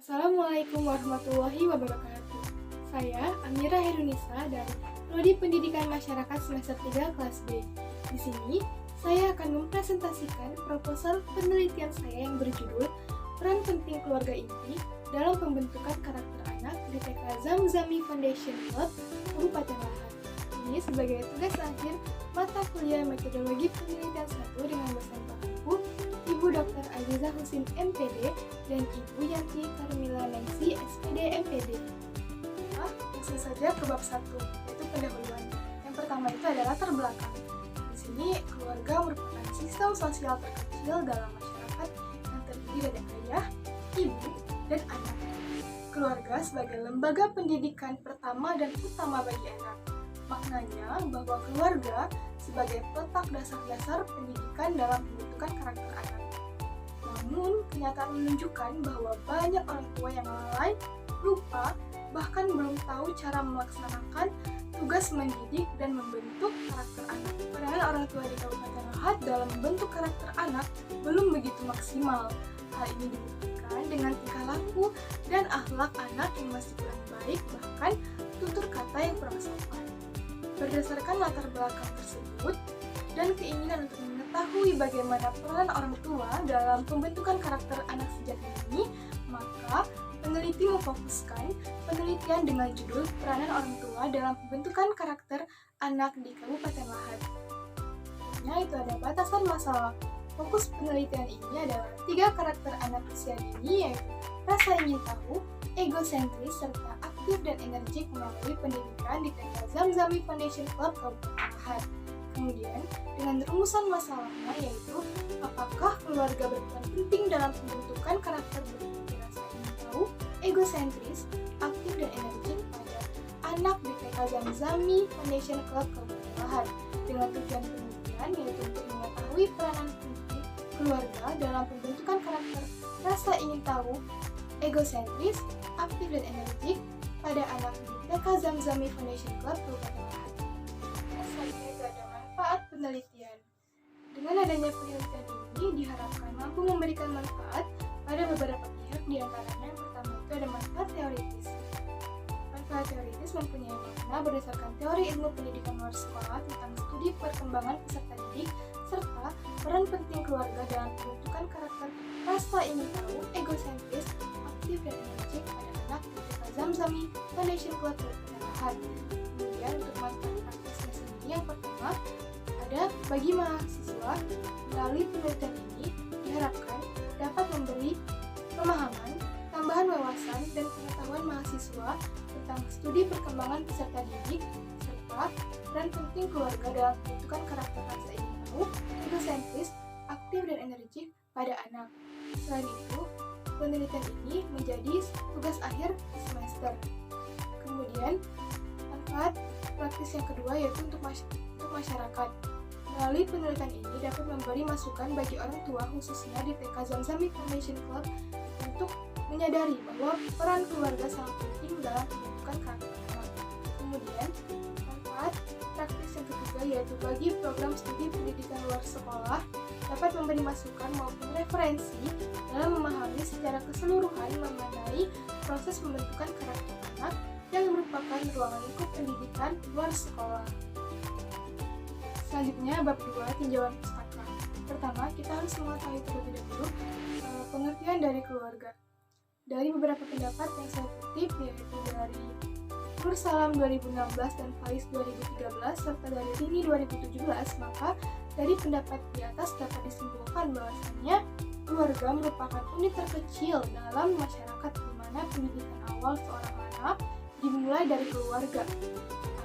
Assalamualaikum warahmatullahi wabarakatuh. Saya Amira Herunisa dari Prodi Pendidikan Masyarakat semester 3 kelas B. Di sini, saya akan mempresentasikan proposal penelitian saya yang berjudul Peran Penting Keluarga Inti dalam Pembentukan Karakter Anak di TK Zamzami Foundation Club, Kabupaten Lahat. Ini sebagai tugas akhir mata kuliah Metodologi Penelitian 1 dengan dosen Pak Ibu Dr. Aziza Husin MPD dan Ibu Yanti Carmila Nengsi SPD MPD. Langsung saja ke bab 1, yaitu pendahuluan. Yang pertama itu adalah latar belakang. Di sini keluarga merupakan sistem sosial terkecil dalam masyarakat yang terdiri dari ayah, ibu, dan anak. Keluarga sebagai lembaga pendidikan pertama dan utama bagi anak. Maknanya bahwa keluarga sebagai petak dasar-dasar pendidikan dalam pembentukan karakter anak. Namun, kenyataan menunjukkan bahwa banyak orang tua yang lalai, lupa, bahkan belum tahu cara melaksanakan tugas mendidik dan membentuk karakter anak. Padahal orang tua di Kabupaten Lahat dalam membentuk karakter anak belum begitu maksimal. Hal ini dibuktikan dengan tingkah laku dan akhlak anak yang masih kurang baik, bahkan tutur kata yang kurang sopan. Berdasarkan latar belakang tersebut dan keinginan untuk mengetahui bagaimana peran orang tua dalam pembentukan karakter anak sejak dini, maka peneliti memfokuskan penelitian dengan judul Peranan Orang Tua dalam Pembentukan Karakter Anak di Kabupaten Lahat. Nah, itu ada batasan masalah. Fokus penelitian ini adalah 3 karakter anak usia dini, yaitu rasa ingin tahu, egosentris, serta aktif dan energik melalui pendidikan di TK Zamzami Foundation Club Kabupaten Lahat. Kemudian, dengan rumusan masalahnya yaitu apakah keluarga berperan penting dalam pembentukan karakter berpikir rasa ingin tahu, egosentris, aktif dan energik pada anak di TK Zamzami Foundation Club Kabupaten Lahat. Dengan tujuan penelitian yaitu untuk mengetahui peranan penting keluarga dalam pembentukan karakter rasa ingin tahu, egosentris, aktif dan energik pada anak di TK Zamzami Foundation Club Kabupaten Lahat. Selanjutnya itu ada manfaat penelitian. Dengan adanya penelitian ini diharapkan mampu memberikan manfaat pada beberapa pihak, di antaranya yang pertama itu ada manfaat teoritis. Manfaat teoritis mempunyai makna berdasarkan teori ilmu pendidikan luar sekolah tentang studi perkembangan peserta didik serta peran penting keluarga dalam pembentukan karakter rasa ingin tahu, egosentris, aktif dan energik pada anak di TK Zamzami Foundation Club Kabupaten Lahat. Kemudian untuk manfaat praktisnya sendiri, yang pertama ada bagi mahasiswa. Melalui penelitian ini diharapkan dapat memberi pemahaman, tambahan wawasan dan pengetahuan mahasiswa tentang studi perkembangan peserta didik serta peran penting keluarga dalam pembentukan karakter rasa ingin tahu, egosentris, aktif dan energik pada anak. Selain itu, penelitian ini menjadi tugas akhir semester. Kemudian, manfaat praktis yang kedua yaitu untuk masyarakat. Melalui penelitian ini dapat memberi masukan bagi orang tua khususnya di TK Zamzami Foundation Club untuk menyadari bahwa peran keluarga sangat penting dalam pembentukan karakter anak. Kemudian, manfaat praktis yang ketiga yaitu bagi program studi pendidikan luar sekolah dapat memberi masukan maupun referensi dalam memahami secara keseluruhan mengenai proses pembentukan karakter anak yang merupakan ruang lingkup pendidikan luar sekolah. Selanjutnya, bab 2, tinjauan pustaka. Pertama, kita harus mengetahui terlebih dahulu pengertian dari keluarga. Dari beberapa pendapat yang saya kutip, yaitu dari Nur Salam 2016 dan Faiz 2013, serta dari Rini 2017, maka dari pendapat di atas dapat disimpulkan bahwasannya keluarga merupakan unit terkecil dalam masyarakat di mana pendidikan awal seorang anak dimulai dari keluarga.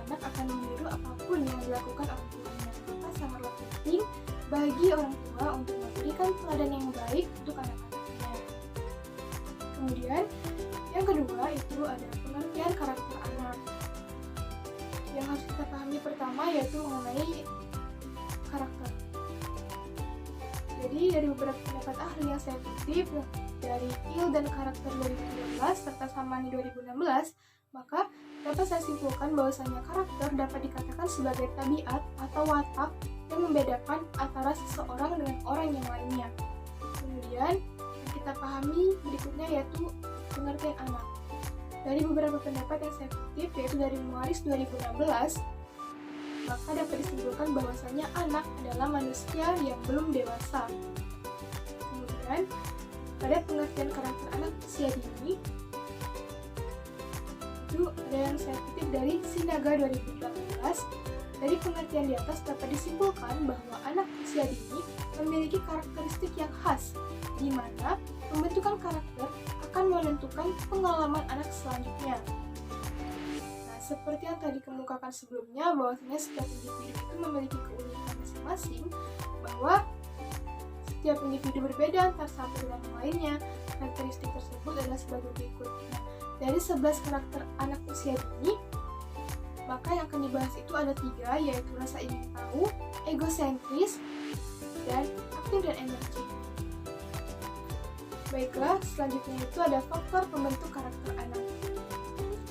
Anak akan meniru apapun yang dilakukan orang tuanya, maka sangatlah penting bagi orang tua untuk memberikan teladan yang baik untuk anak-anaknya. Kemudian, yang kedua itu ada pengertian karakter anak. Yang harus kita pahami pertama yaitu mengenai karakter. Jadi dari beberapa pendapat ahli yang saya kutip dari Il dan Karakter 2013 serta Samani 2016, maka dapat saya simpulkan bahwasanya karakter dapat dikatakan sebagai tabiat atau watak yang membedakan antara seseorang dengan orang yang lainnya. Kemudian yang kita pahami berikutnya yaitu pengertian anak. Dari beberapa pendapat yang saya kutip, yaitu dari Muaris 2016, maka dapat disimpulkan bahwasanya anak adalah manusia yang belum dewasa. Kemudian, pada pengertian karakter anak usia dini, itu ada yang saya kutip dari Sinaga 2018. Dari pengertian di atas dapat disimpulkan bahwa anak usia dini memiliki karakteristik yang khas, di mana pembentukan karakter akan menentukan pengalaman anak selanjutnya. Nah, seperti yang tadi kemukakan sebelumnya, bahwasanya setiap individu itu memiliki keunikan masing-masing, bahwa setiap individu berbeda antara satu dengan yang lainnya. Karakteristik tersebut adalah sebagai berikut. Nah, dari 11 karakter anak usia dini, maka yang akan dibahas itu ada 3, yaitu rasa ingin tahu, egosentris, dan aktif dan energik. Baiklah, selanjutnya itu ada faktor pembentuk karakter anak.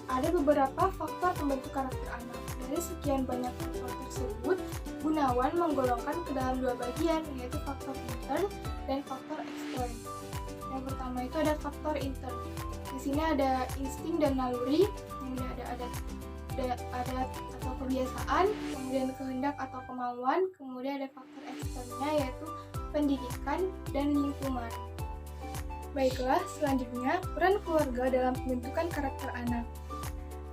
Ada beberapa faktor pembentuk karakter anak. Dari sekian banyak faktor tersebut, Gunawan menggolongkan ke dalam 2 bagian, yaitu faktor intern dan faktor ekstern. Yang pertama itu ada faktor intern. Di sini ada insting dan naluri, kemudian ada adat atau kebiasaan, kemudian kehendak atau kemauan, kemudian ada faktor eksternnya yaitu pendidikan dan lingkungan. Baiklah, selanjutnya peran keluarga dalam pembentukan karakter anak.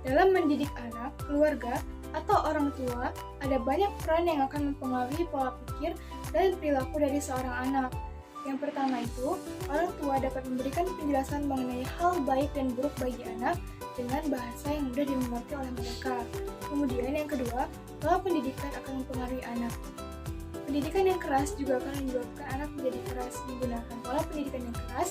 Dalam mendidik anak, keluarga atau orang tua ada banyak peran yang akan mempengaruhi pola pikir dan perilaku dari seorang anak. Yang pertama itu, orang tua dapat memberikan penjelasan mengenai hal baik dan buruk bagi anak dengan bahasa yang mudah dimengerti oleh mereka. Kemudian yang kedua, pola pendidikan akan mempengaruhi anak. Pendidikan yang keras juga akan menyebabkan anak menjadi keras. Menggunakan pola pendidikan yang keras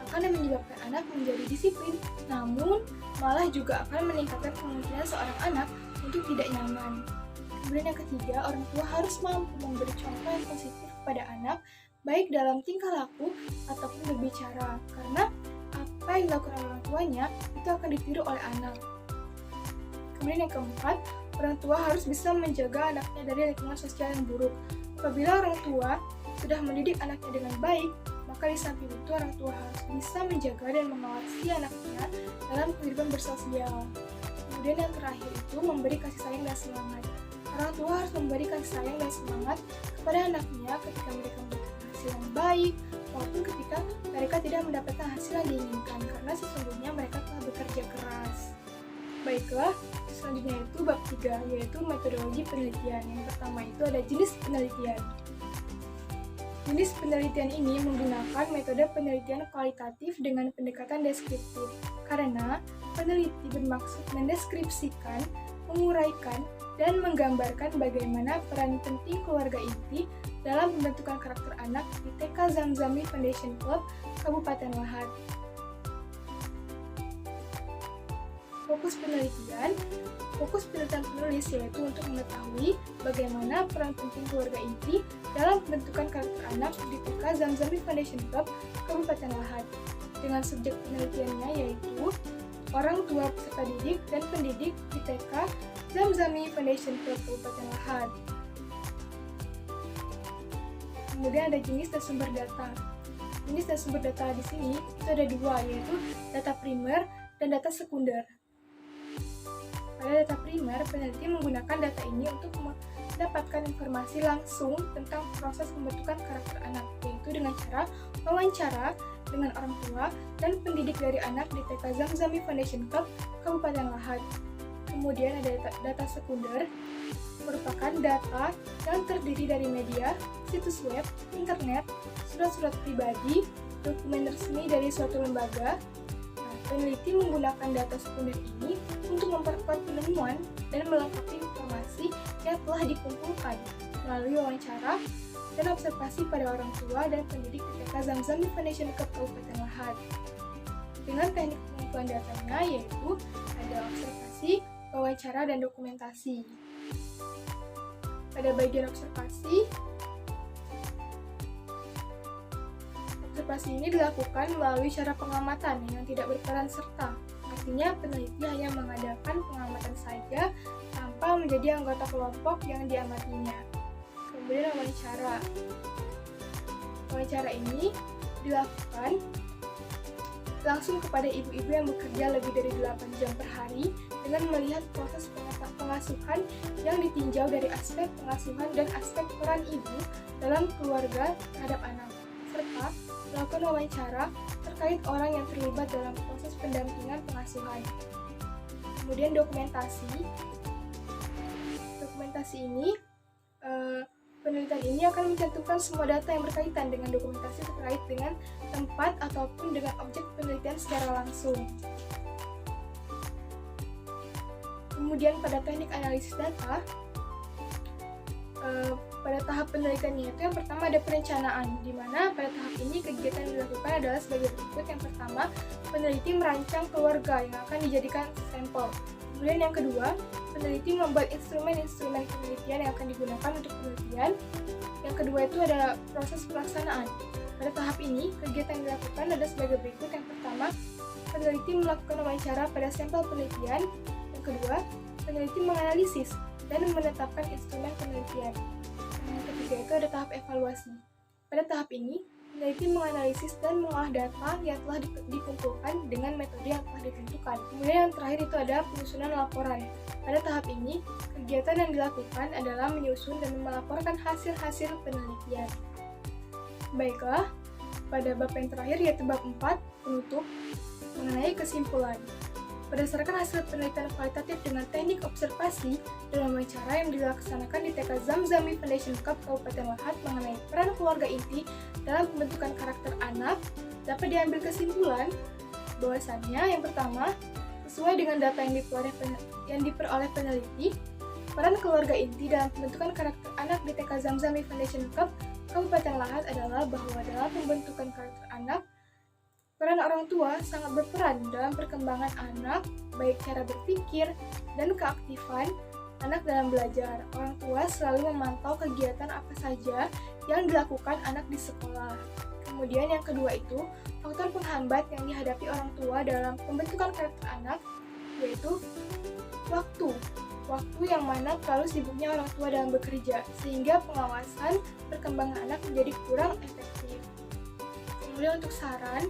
akan menyebabkan anak menjadi disiplin, namun malah juga akan meningkatkan kemungkinan seorang anak untuk tidak nyaman. Kemudian yang ketiga, orang tua harus mampu memberi contoh yang positif kepada anak, baik dalam tingkah laku ataupun berbicara, karena apa yang dilakukan orang tuanya itu akan ditiru oleh anak. Kemudian yang keempat, orang tua harus bisa menjaga anaknya dari lingkungan sosial yang buruk. Apabila orang tua sudah mendidik anaknya dengan baik, maka di samping itu orang tua harus bisa menjaga dan mengawasi anaknya dalam kehidupan bersosial. Kemudian yang terakhir itu memberi kasih sayang dan semangat. Orang tua harus memberi kasih sayang dan semangat kepada anaknya ketika mereka mendapatkan hasil yang baik, maupun ketika mereka tidak mendapatkan hasil yang diinginkan, karena sesungguhnya mereka telah bekerja keras. Baiklah, selanjutnya itu bab 3, yaitu metodologi penelitian. Yang pertama itu ada jenis penelitian. Jenis penelitian ini menggunakan metode penelitian kualitatif dengan pendekatan deskriptif, karena peneliti bermaksud mendeskripsikan, menguraikan, dan menggambarkan bagaimana peran penting keluarga inti dalam pembentukan karakter anak di TK Zamzami Foundation Club, Kabupaten Lahat. Fokus penelitian penulis yaitu untuk mengetahui bagaimana peran penting keluarga inti dalam pembentukan karakter anak di TK Zamzami Foundation Club, Kabupaten Lahat. Dengan subjek penelitiannya yaitu orang tua peserta didik dan pendidik di TK Zamzami Foundation Club, Kabupaten Lahat. Kemudian ada jenis dan sumber data. Jenis dan sumber data di sini itu ada 2, yaitu data primer dan data sekunder. Pada data primer, peneliti menggunakan data ini untuk mendapatkan informasi langsung tentang proses pembentukan karakter anak, yaitu dengan cara wawancara dengan orang tua dan pendidik dari anak di TK Zamzami Foundation Club, Kabupaten Lahat. Kemudian ada data sekunder, merupakan data yang terdiri dari media, situs web, internet, surat-surat pribadi, dokumen resmi dari suatu lembaga. Peneliti menggunakan data sekunder ini untuk memperkuat penemuan dan melengkapi informasi yang telah dikumpulkan melalui wawancara dan observasi pada orang tua dan pendidik di TK Zamzami Foundation Club, Kabupaten Lahat. Dengan teknik pengumpulan datanya yaitu ada observasi, wawancara, dan dokumentasi. Pada bagian observasi ini dilakukan melalui cara pengamatan yang tidak berperan serta. Artinya, peneliti hanya mengadakan pengamatan saja tanpa menjadi anggota kelompok yang diamatinya. Kemudian wawancara ini dilakukan langsung kepada ibu-ibu yang bekerja lebih dari 8 jam per hari dengan melihat proses pengasuhan yang ditinjau dari aspek pengasuhan dan aspek peran ibu dalam keluarga terhadap anak, serta melakukan wawancara terkait orang yang terlibat dalam proses pendampingan pengasuhan. Kemudian dokumentasi ini, penelitian ini akan mencantumkan semua data yang berkaitan dengan dokumentasi terkait dengan tempat ataupun dengan objek penelitian secara langsung. Kemudian pada teknik analisis data, pada tahap penelitiannya itu yang pertama ada perencanaan, di mana pada tahap ini kegiatan yang dilakukan adalah sebagai berikut. Yang pertama, peneliti merancang keluarga yang akan dijadikan sampel. Kemudian yang kedua, peneliti membuat instrumen-instrumen penelitian yang akan digunakan untuk penelitian. Yang kedua itu ada proses pelaksanaan. Pada tahap ini, kegiatan yang dilakukan adalah sebagai berikut. Yang pertama, peneliti melakukan wawancara pada sampel penelitian. Yang kedua, peneliti menganalisis dan menetapkan instrumen penelitian. Yang ketiga itu ada tahap evaluasi. Pada tahap ini, peneliti menganalisis dan mengolah data yang telah dikumpulkan dengan metode yang telah ditentukan. Kemudian yang terakhir itu ada penyusunan laporan. Pada tahap ini, kegiatan yang dilakukan adalah menyusun dan melaporkan hasil-hasil penelitian. Baiklah, pada bab yang terakhir yaitu bab 4, penutup, mengenai kesimpulan. Berdasarkan hasil penelitian kualitatif dengan teknik observasi dan wawancara yang dilaksanakan di TK Zamzami Foundation Cup Kabupaten Lahat mengenai peran keluarga inti dalam pembentukan karakter anak, dapat diambil kesimpulan bahwasannya yang pertama, sesuai dengan data yang diperoleh peneliti, peran keluarga inti dalam pembentukan karakter anak di TK Zamzami Foundation Cup Kabupaten Lahat adalah bahwa dalam pembentukan karakter anak, peran orang tua sangat berperan dalam perkembangan anak, baik cara berpikir dan keaktifan anak dalam belajar. Orang tua selalu memantau kegiatan apa saja yang dilakukan anak di sekolah. Kemudian yang kedua itu, faktor penghambat yang dihadapi orang tua dalam pembentukan karakter anak, yaitu waktu yang mana terlalu sibuknya orang tua dalam bekerja, sehingga pengawasan perkembangan anak menjadi kurang efektif. Kemudian untuk saran,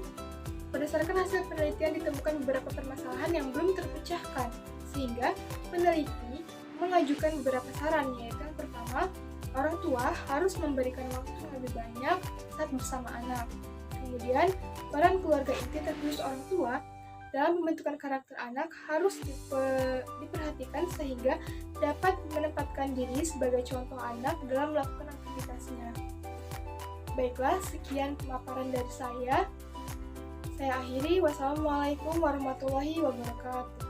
berdasarkan hasil penelitian ditemukan beberapa permasalahan yang belum terpecahkan, sehingga peneliti mengajukan beberapa saran, yaitu yang pertama, orang tua harus memberikan waktu yang lebih banyak saat bersama anak. Kemudian, peran keluarga inti terkhusus orang tua dalam pembentukan karakter anak harus diperhatikan sehingga dapat menempatkan diri sebagai contoh anak dalam melakukan aktivitasnya. Baiklah, sekian pemaparan dari saya. Saya akhiri. Wassalamualaikum warahmatullahi wabarakatuh.